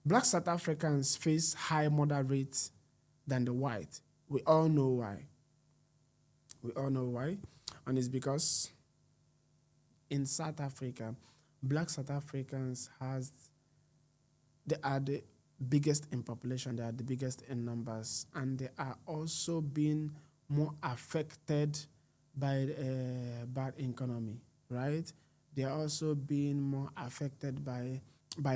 Black South Africans face higher murder rates than the white. We all know why. And it's because in South Africa, Black South Africans they are the biggest in population, they are the biggest in numbers, and they are also being more affected by bad economy, right? They are also being more affected by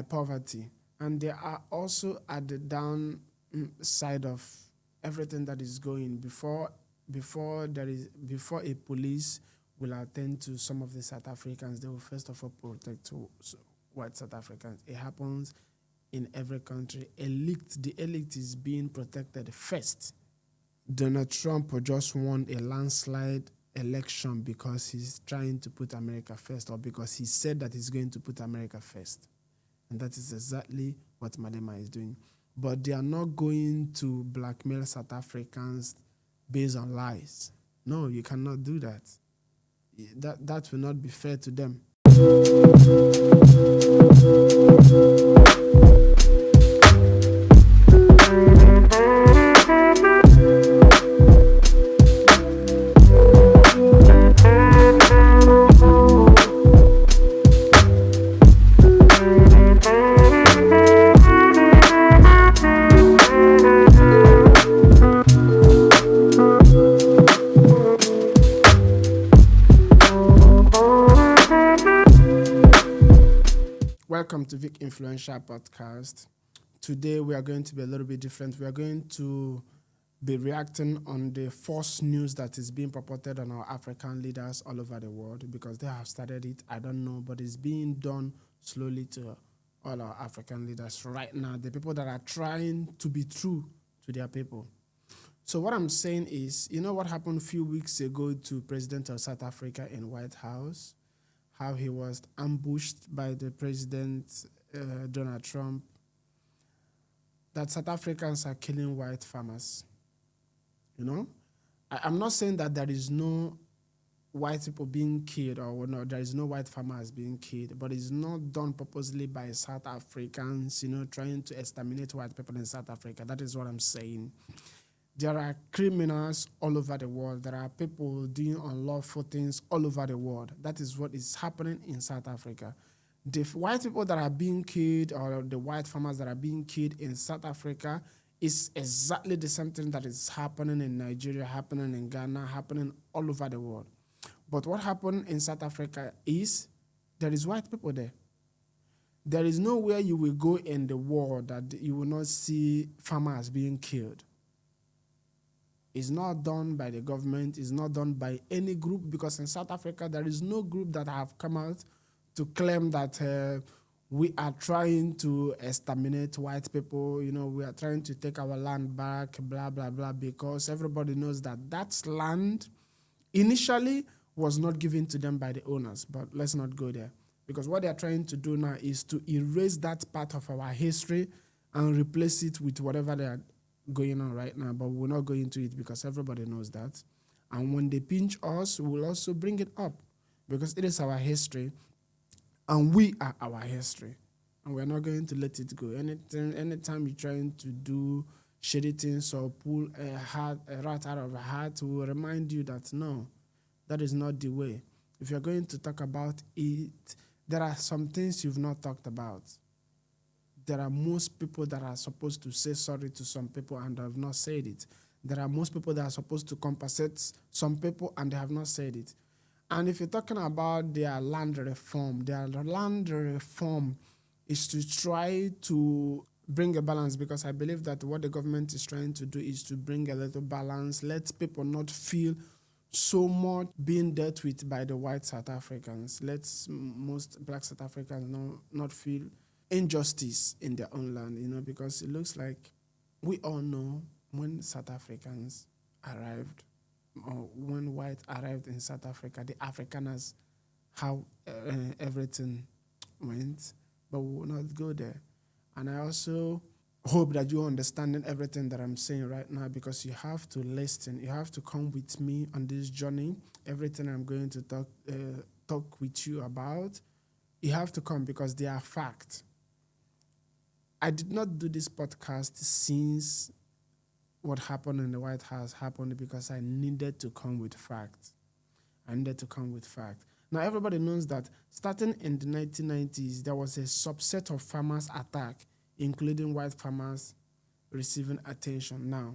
poverty, and they are also at the down side of everything that is going before a police will attend to some of the South Africans. They will first of all protect white South Africans. It happens in every country. The elite is being protected first. Donald Trump just won a landslide election because he's trying to put America first, or because he said that he's going to put America first. And that is exactly what Malema is doing. But they are not going to blackmail South Africans based on lies. No, you cannot do that. That will not be fair to them. Welcome to Vicinfluential Podcast. Today we are going to be a little bit different. We are going to be reacting on the false news that is being purported on our African leaders all over the world, because they have started it. I don't know, but it's being done slowly to all our African leaders right now, the people that are trying to be true to their people. So what I'm saying is, you know what happened a few weeks ago to President of South Africa in White House? How he was ambushed by the president, Donald Trump, that South Africans are killing white farmers. You know, I'm not saying that there is no white people being killed, or no, there is no white farmers being killed, but it's not done purposely by South Africans, trying to exterminate white people in South Africa. That is what I'm saying. There are criminals all over the world. There are people doing unlawful things all over the world. That is what is happening in South Africa. The white people that are being killed, or the white farmers that are being killed in South Africa, is exactly the same thing that is happening in Nigeria, happening in Ghana, happening all over the world. But what happened in South Africa is there is white people there. There is nowhere you will go in the world that you will not see farmers being killed. It's not done by the government. It's not done by any group, because in South Africa, there is no group that have come out to claim that we are trying to exterminate white people. We are trying to take our land back, blah, blah, blah, because everybody knows that land initially was not given to them by the owners. But let's not go there, because what they are trying to do now is to erase that part of our history and replace it with whatever they are going on right now, but we're not going into it because everybody knows that. And when they pinch us, we'll also bring it up, because it is our history and we are our history, and we're not going to let it go. Anytime you're trying to do shady things or pull a rat out of a hat, we'll remind you that no, that is not the way. If you're going to talk about it, there are some things you've not talked about. There are most people that are supposed to say sorry to some people and have not said it. There are most people that are supposed to compensate some people and they have not said it. And if you're talking about their land reform is to try to bring a balance, because I believe that what the government is trying to do is to bring a little balance, let people not feel so much being dealt with by the white South Africans. Let most black South Africans not feel injustice in their own land, because it looks like we all know when South Africans arrived, or when white arrived in South Africa, the Afrikaners, how everything went, but we will not go there. And I also hope that you're understanding everything that I'm saying right now, because you have to listen. You have to come with me on this journey. Everything I'm going to talk with you about, you have to come, because they are facts. I did not do this podcast since what happened in the White House happened because I needed to come with facts. Now, everybody knows that starting in the 1990s, there was a subset of farmers' attack, including white farmers receiving attention. Now,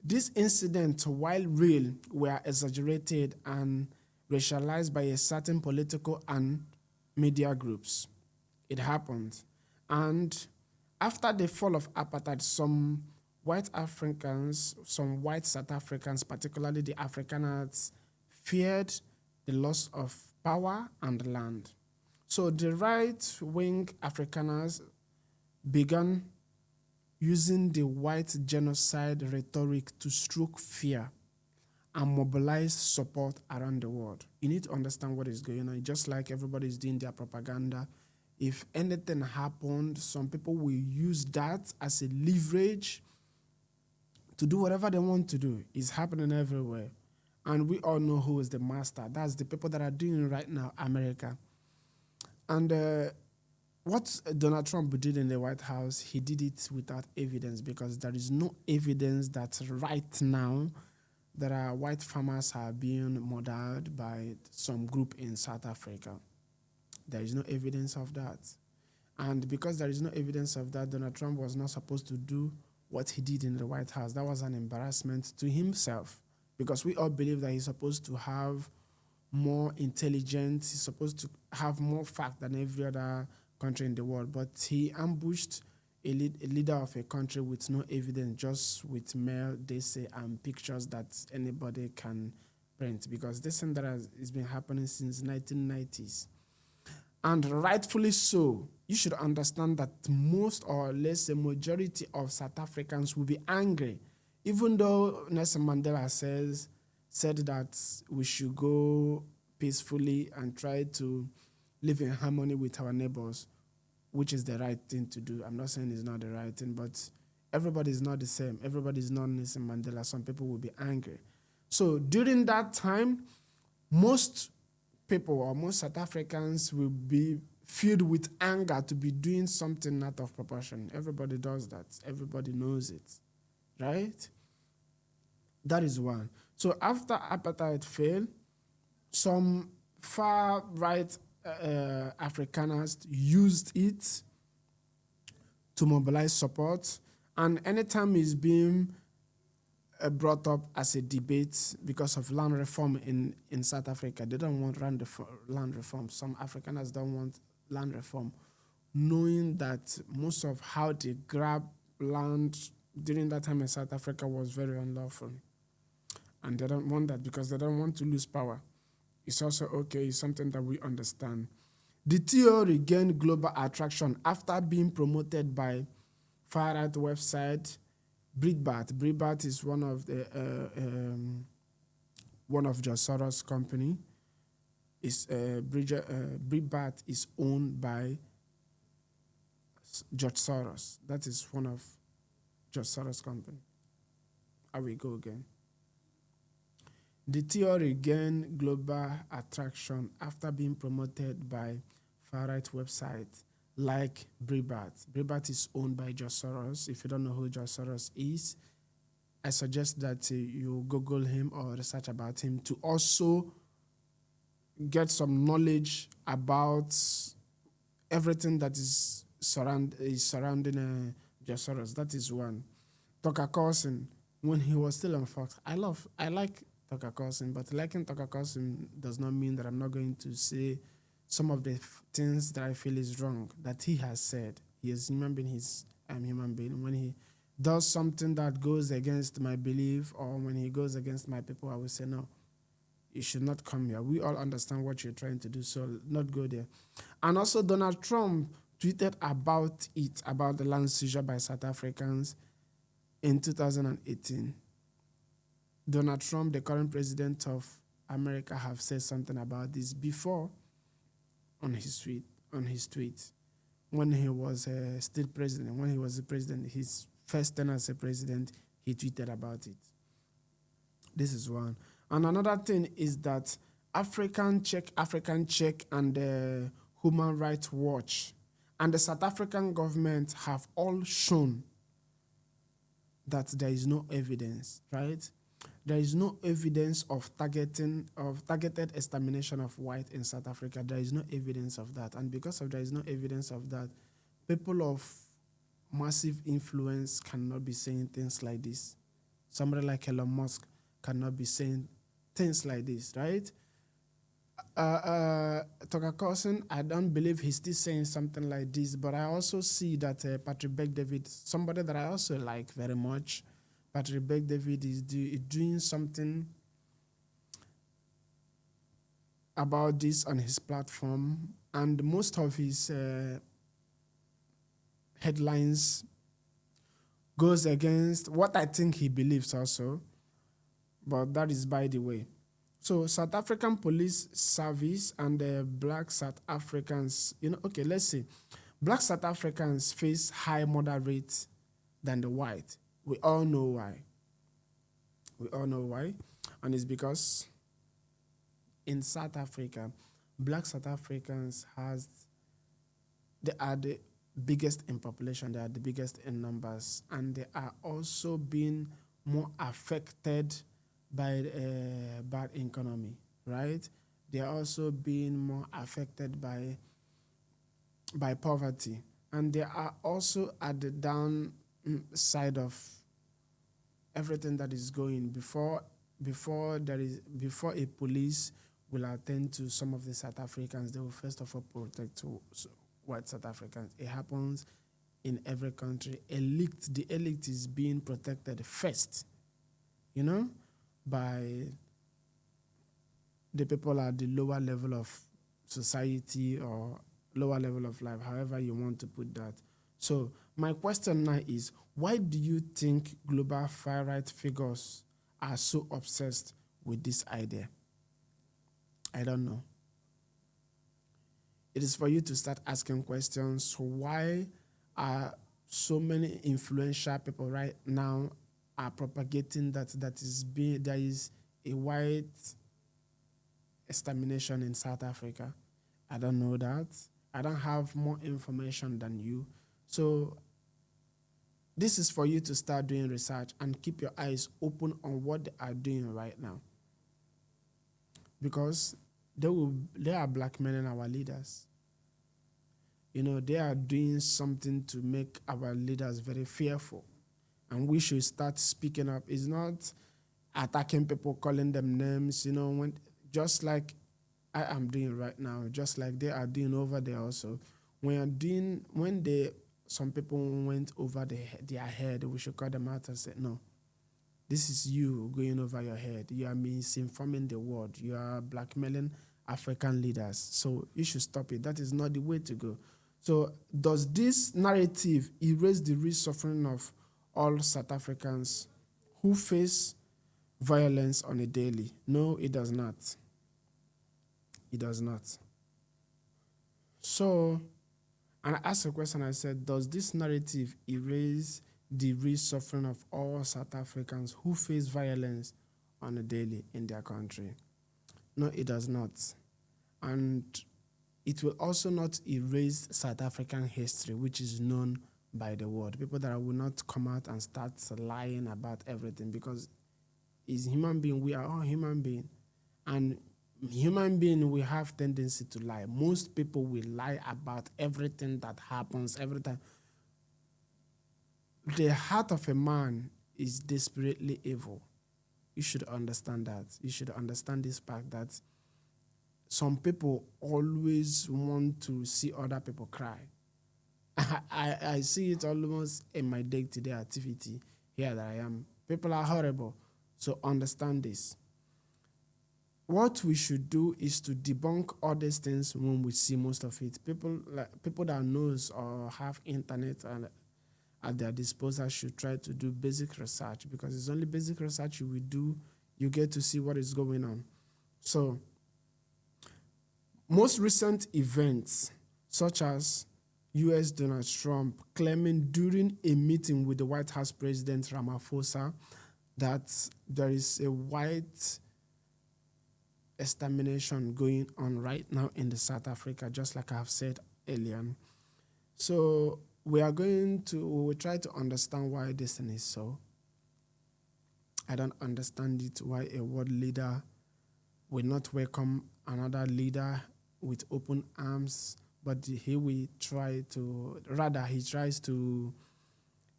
these incidents, while real, were exaggerated and racialized by a certain political and media groups. It happened. And after the fall of apartheid, some white South Africans, particularly the Afrikaners, feared the loss of power and land. So the right-wing Afrikaners began using the white genocide rhetoric to stroke fear and mobilize support around the world. You need to understand what is going on. Just like everybody is doing their propaganda, if anything happened, some people will use that as a leverage to do whatever they want to do. It's happening everywhere. And we all know who is the master. That's the people that are doing it right now, America. And what Donald Trump did in the White House, he did it without evidence because there is no evidence that right now that our white farmers are being murdered by some group in South Africa. There is no evidence of that. And because there is no evidence of that, Donald Trump was not supposed to do what he did in the White House. That was an embarrassment to himself because we all believe that he's supposed to have more intelligence, he's supposed to have more fact than every other country in the world. But he ambushed a leader of a country with no evidence, just with mail, they say, and pictures that anybody can print, because this thing that has been happening since 1990s. And rightfully so, you should understand that most or less a majority of South Africans will be angry, even though Nelson Mandela said that we should go peacefully and try to live in harmony with our neighbors, which is the right thing to do. I'm not saying it's not the right thing, but everybody is not the same. Everybody is not Nelson Mandela. Some people will be angry. So during that time, most people or most South Africans will be filled with anger to be doing something out of proportion. Everybody does that. Everybody knows it, right? That is one. So after apartheid failed, some far-right Afrikaners used it to mobilize support, and anytime it's being brought up as a debate because of land reform in South Africa, they don't want land reform. Some Afrikaners don't want land reform, knowing that most of how they grab land during that time in South Africa was very unlawful. And they don't want that because they don't want to lose power. It's also okay, it's something that we understand. The theory gained global attraction after being promoted by far-right website Breitbart. Breitbart is one of George Soros' company. Breitbart is owned by George Soros. That is one of George Soros' company. I will go again. The theory gained global attraction after being promoted by far-right websites like Breitbart. Breitbart is owned by George Soros. If you don't know who George Soros is, I suggest that you Google him or research about him to also get some knowledge about everything that is surrounding George Soros. That is one. Tucker Carlson, when he was still on Fox, I like Tucker Carlson, but liking Tucker Carlson does not mean that I'm not going to say some of the things that I feel is wrong that he has said. He is human being, I'm human being. When he does something that goes against my belief or when he goes against my people, I will say, no, you should not come here. We all understand what you're trying to do, so not go there. And also Donald Trump tweeted about the land seizure by South Africans in 2018. Donald Trump, the current president of America, have said something about this before on his tweet. When he was still president, when he was the president, his first term as a president, he tweeted about it. This is one. And another thing is that African Check, and Human Rights Watch And the South African government have all shown that there is no evidence, right? There is no evidence of targeted extermination of white in South Africa. There is no evidence of that. And because there is no evidence of that, people of massive influence cannot be saying things like this. Somebody like Elon Musk cannot be saying things like this, right? Tucker Carlson, I don't believe he's still saying something like this, but I also see that Patrick Beck-David, somebody that I also like very much, Patrick Beck-David is doing something about this on his platform, and most of his headlines goes against what I think he believes also, but that is by the way. So South African Police Service and the Black South Africans, let's see. Black South Africans face high murder rates than the white. We all know why. And it's because in South Africa, Black South Africans they are the biggest in population, they are the biggest in numbers, and they are also being more affected by bad economy, right? They are also being more affected by poverty, and they are also at the down side of everything that is going. Before a police will attend to some of the South Africans, they will first of all protect white South Africans. It happens in every country. The elite is being protected first, by the people at the lower level of society or lower level of life, however you want to put that. So my question now is, why do you think global far-right figures are so obsessed with this idea? I don't know. It is for you to start asking questions. Why are so many influential people right now are propagating that there is a white extermination in South Africa? I don't know that. I don't have more information than you. So this is for you to start doing research and keep your eyes open on what they are doing right now. Because they are blackmailing our leaders. They are doing something to make our leaders very fearful. And we should start speaking up. It's not attacking people, calling them names, just like I am doing right now, just like they are doing over there also. Some people went over their head, we should call them out and say, no, this is you going over your head. You are misinforming the world. You are blackmailing African leaders. So you should stop it. That is not the way to go. So does this narrative erase the real suffering of all South Africans who face violence on a daily? No, it does not. It does not. So, and I asked a question, I said, does this narrative erase the real suffering of all South Africans who face violence on a daily in their country? No, it does not. And it will also not erase South African history, which is known by the world. People that will not come out and start lying about everything, because as human being, we are all human beings. And human being, we have tendency to lie. Most people will lie about everything that happens every time. The heart of a man is desperately evil. You should understand that. You should understand this fact that some people always want to see other people cry. I see it almost in my day-to-day activity here that I am. People are horrible. So understand this. What we should do is to debunk all these things when we see most of it. People that knows or have internet and at their disposal should try to do basic research, because it's only basic research you will do, you get to see what is going on. So most recent events, such as U.S. Donald Trump claiming during a meeting with the White House President Ramaphosa that there is a white extermination going on right now in the South Africa, just like I have said earlier. So we will try to understand why this thing is so. I don't understand it, why a world leader will not welcome another leader with open arms, but he tries to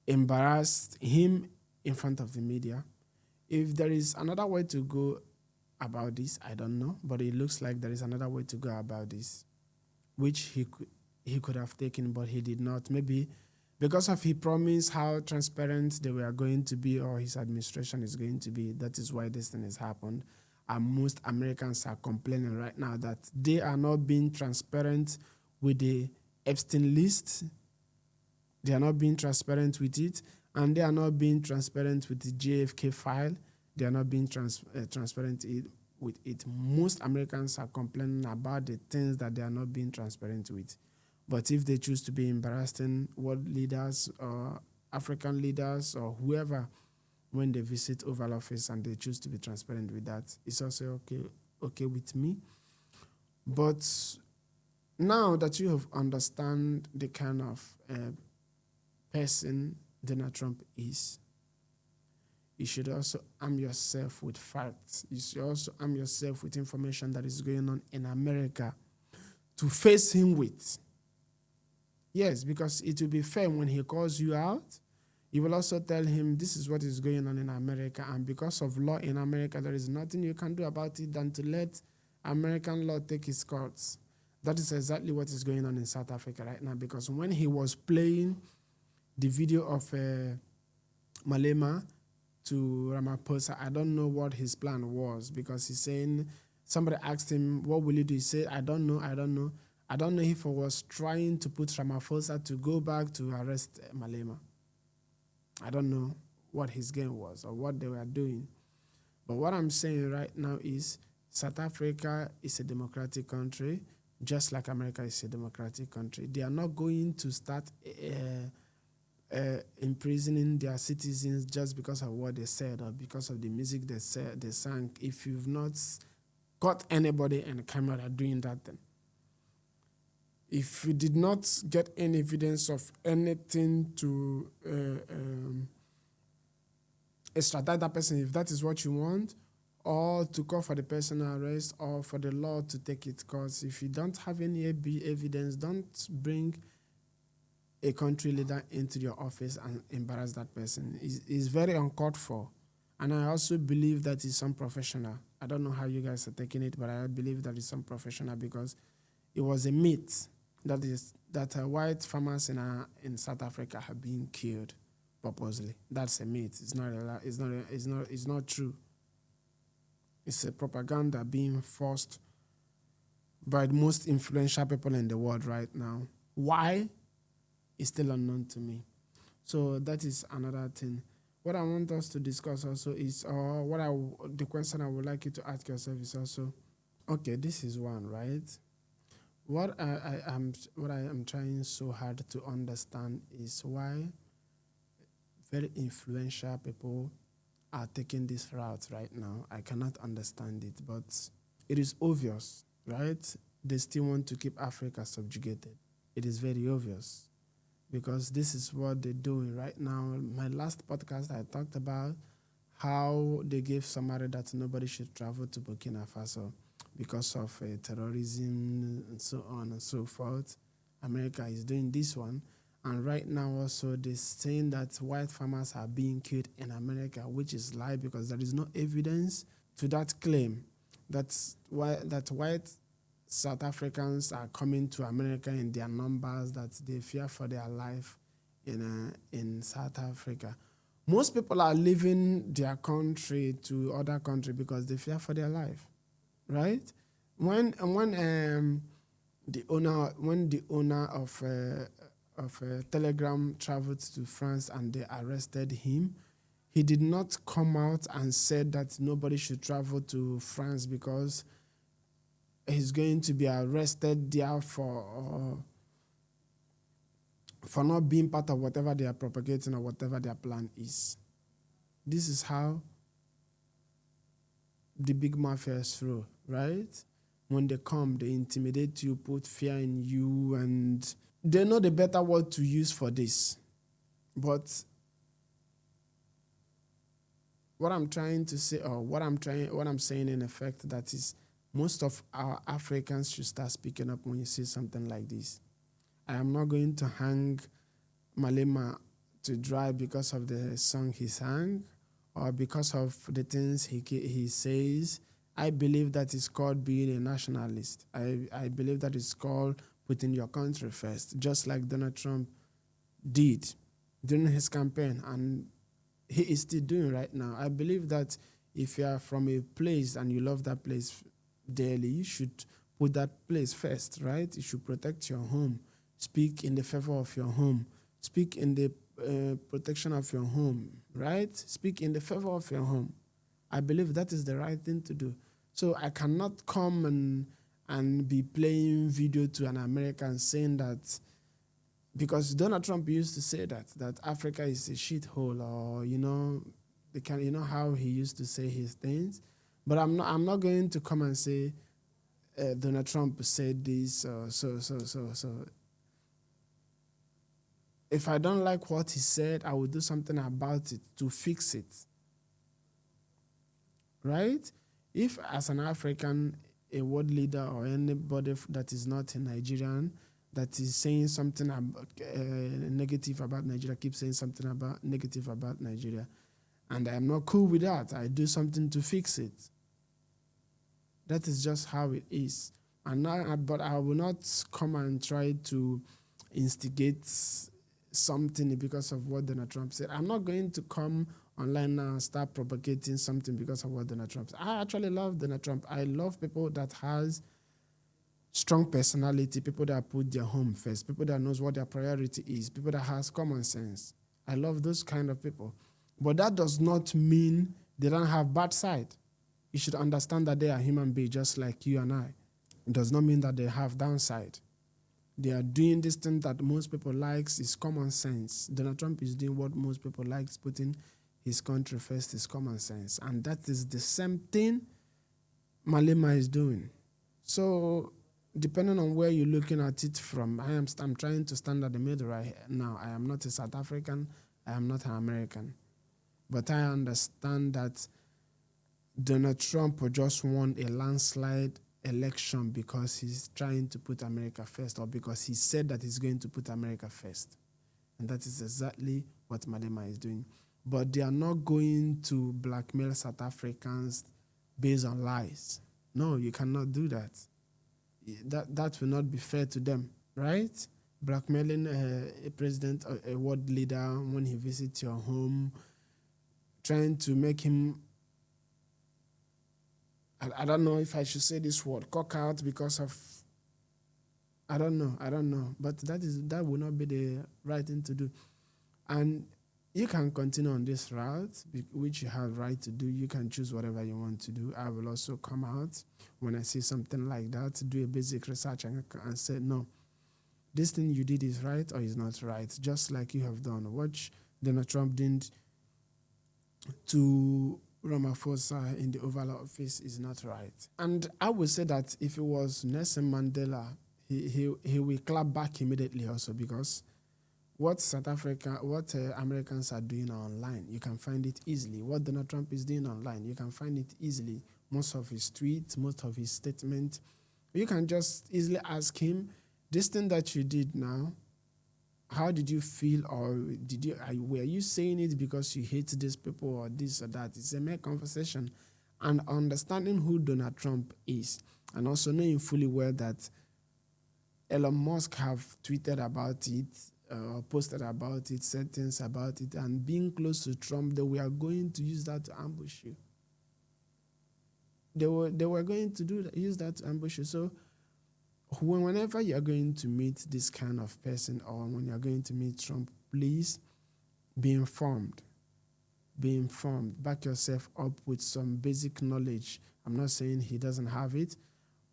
embarrass him in front of the media. If there is another way to go about this, I don't know, but it looks like there is another way to go about this, which he could have taken, but he did not. Maybe because of he promised how transparent they were going to be, or his administration is going to be. That is why this thing has happened. And most Americans are complaining right now that they are not being transparent with the Epstein list. They are not being transparent with it, and they are not being transparent with the JFK file. They are not being transparent with it. Most Americans are complaining about the things that they are not being transparent with. But if they choose to be embarrassing world leaders or African leaders or whoever, when they visit Oval Office and they choose to be transparent with that, it's also okay with me. But now that you have understand the kind of person Donald Trump is, you should also arm yourself with facts. You should also arm yourself with information that is going on in America to face him with. Yes, because it will be fair when he calls you out. You will also tell him this is what is going on in America, and because of law in America, there is nothing you can do about it than to let American law take its course. That is exactly what is going on in South Africa right now, because when he was playing the video of Malema to Ramaphosa, I don't know what his plan was, because he's saying, somebody asked him, what will you do? He said, I don't know. I don't know if he was trying to put Ramaphosa to go back to arrest Malema. I don't know what his game was or what they were doing. But what I'm saying right now is South Africa is a democratic country, just like America is a democratic country. They are not going to start imprisoning their citizens just because of what they said or because of the music they sang. If you've not caught anybody in the camera doing that thing, if you did not get any evidence of anything to extradite that person, if that is what you want, or to call for the personal arrest, or for the law to take it, because if you don't have any evidence, don't bring a country leader into your office and embarrass that person. It's very uncalled for. And I also believe that it's unprofessional. I don't know how you guys are taking it, but I believe that it's unprofessional, because it was a myth that white farmers in South Africa have been killed purposely. That's a myth. It's not true. It's a propaganda being forced by the most influential people in the world right now. Why? It's still unknown to me. So that is another thing. What I want us to discuss also is, the question I would like you to ask yourself is also, okay, this is one, right? What I am trying so hard to understand is why very influential people are taking this route right now. I cannot understand it, but it is obvious, right? They still want to keep Africa subjugated. It is very obvious, because this is what they're doing right now. My last podcast, I talked about how they gave summary that nobody should travel to Burkina Faso because of terrorism and so on and so forth. America is doing this one. And right now also they're saying that white farmers are being killed in America, which is lie, because there is no evidence to that claim. That white South Africans are coming to America in their numbers, that they fear for their life in South Africa. Most people are leaving their country to other country because they fear for their life, right? When the owner of Telegram traveled to France and they arrested him, he did not come out and said that nobody should travel to France because he's going to be arrested there for not being part of whatever they are propagating or whatever their plan is. This is how the big mafias roll, right? When they come, they intimidate you, put fear in you, and they know the better word to use for this. But what I'm trying to say, or what I'm saying in effect, that is, most of our Africans should start speaking up when you see something like this. I am not going to hang Malema to dry because of the song he sang or because of the things he says. I believe that is called being a nationalist. I believe that is called putting your country first, just like Donald Trump did during his campaign, and he is still doing right now. I believe that if you are from a place and you love that place dearly, you should put that place first, right? You should protect your home. Speak in the favor of your home. Speak in the protection of your home, right? Speak in the favor of your home. I believe that is the right thing to do. So I cannot come and be playing video to an American saying that, because Donald Trump used to say that Africa is a shithole, or how he used to say his things. But I'm not going to come and say Donald Trump said this. So. If I don't like what he said, I will do something about it to fix it. Right? If as an African, a world leader or anybody that is not a Nigerian that is saying something negative about Nigeria, keep saying something negative about Nigeria, and I am not cool with that, I do something to fix it. That is just how it is. But I will not come and try to instigate something because of what Donald Trump said. I'm not going to come online now and start propagating something because of what Donald Trump said. I actually love Donald Trump. I love people that has strong personality, people that put their home first, people that knows what their priority is, people that has common sense. I love those kind of people. But that does not mean they don't have bad side. You should understand that they are human beings just like you and I. It does not mean that they have downside. They are doing this thing that most people likes is common sense. Donald Trump is doing what most people likes, putting his country first is common sense. And that is the same thing Malema is doing. So depending on where you're looking at it from, I'm trying to stand at the middle right now. I am not a South African. I am not an American. But I understand that Donald Trump just won a landslide election because he's trying to put America first, or because he said that he's going to put America first. And that is exactly what Malema is doing. But they are not going to blackmail South Africans based on lies. No, you cannot do that. That will not be fair to them, right? Blackmailing a president or a world leader when he visits your home, trying to make him, I don't know if I should say this word, cock out because of, I don't know. But that will not be the right thing to do. And you can continue on this route, which you have right to do. You can choose whatever you want to do. I will also come out when I see something like that, do a basic research and say, no, this thing you did is right or is not right, just like you have done. What Donald Trump did to Ramaphosa in the Oval Office is not right. And I would say that if it was Nelson Mandela, he will clap back immediately also, because what Americans are doing online, you can find it easily. What Donald Trump is doing online, you can find it easily. Most of his tweets, most of his statements, you can just easily ask him, this thing that you did now, how did you feel, or were you saying it because you hate these people or this or that? It's a mere conversation. And understanding who Donald Trump is, and also knowing fully well that Elon Musk have tweeted about it, posted about it, said things about it, and being close to Trump, that we are going to use that to ambush you. They were going to use that to ambush you. So whenever you're going to meet this kind of person, or when you're going to meet Trump, please be informed. Be informed. Back yourself up with some basic knowledge. I'm not saying he doesn't have it,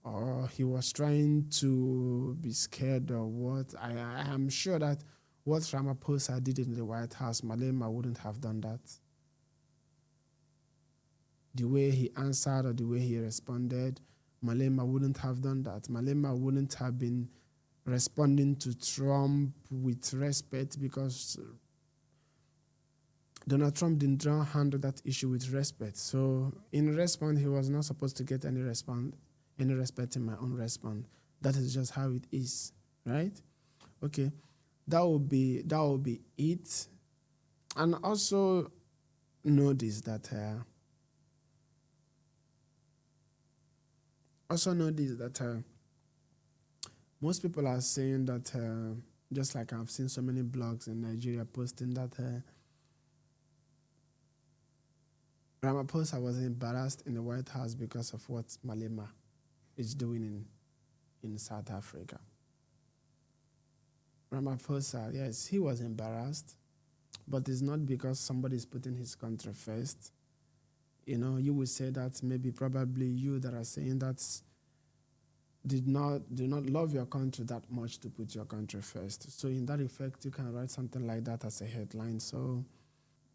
or he was trying to be scared or what. I am sure that what Ramaphosa did in the White House, Malema wouldn't have done that. The way he answered or the way he responded, Malema wouldn't have done that. Malema wouldn't have been responding to Trump with respect, because Donald Trump did not handle that issue with respect. So in response, he was not supposed to get any respect in my own response. That is just how it is, right? Okay, that will be it. And also notice that most people are saying that, just like I've seen so many blogs in Nigeria posting that Ramaphosa was embarrassed in the White House because of what Malema is doing in South Africa. Ramaphosa, yes, he was embarrassed, but it's not because somebody is putting his country first. You know, you will say that probably you that are saying that do not love your country that much to put your country first. So in that effect, you can write something like that as a headline. So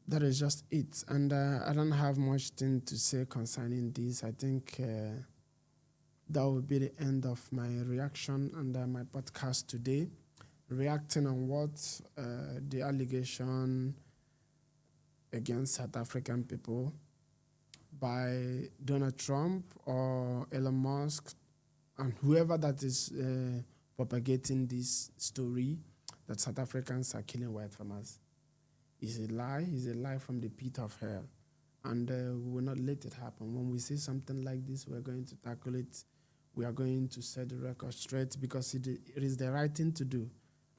that is just it. And I don't have much thing to say concerning this. I think that will be the end of my reaction and my podcast today, reacting on what the allegation against South African people by Donald Trump or Elon Musk and whoever that is propagating this story that South Africans are killing white farmers. Is a lie. Is a lie from the pit of hell. And we will not let it happen. When we see something like this, we're going to tackle it. We are going to set the record straight because it is the right thing to do.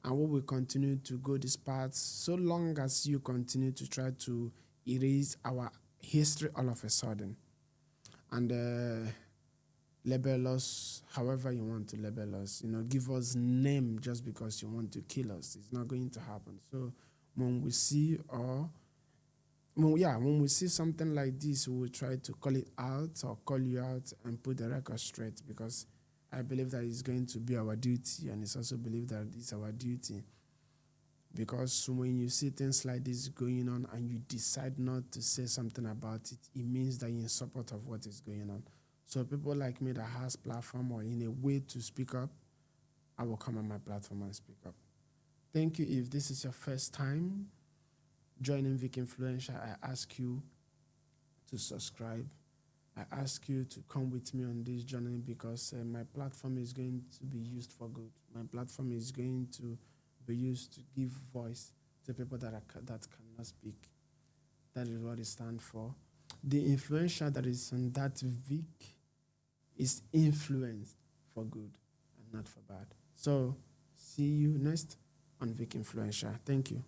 And we will continue to go this path so long as you continue to try to erase our history all of a sudden. And label us however you want to label us. You know, give us name just because you want to kill us. It's not going to happen. So when we see something like this, we will try to call it out or call you out and put the record straight, because I believe that it's going to be our duty, and it's also believe that it's our duty. Because when you see things like this going on and you decide not to say something about it, it means that you're in support of what is going on. So people like me that has platform or in a way to speak up, I will come on my platform and speak up. Thank you. If this is your first time joining Vicinfluential, I ask you to subscribe. I ask you to come with me on this journey, because my platform is going to be used for good. My platform is going to be used to give voice to people that cannot speak. That is what it stands for. The influential that is on that Vic is influenced for good and not for bad. So see you next on Vicinfluential. Thank you.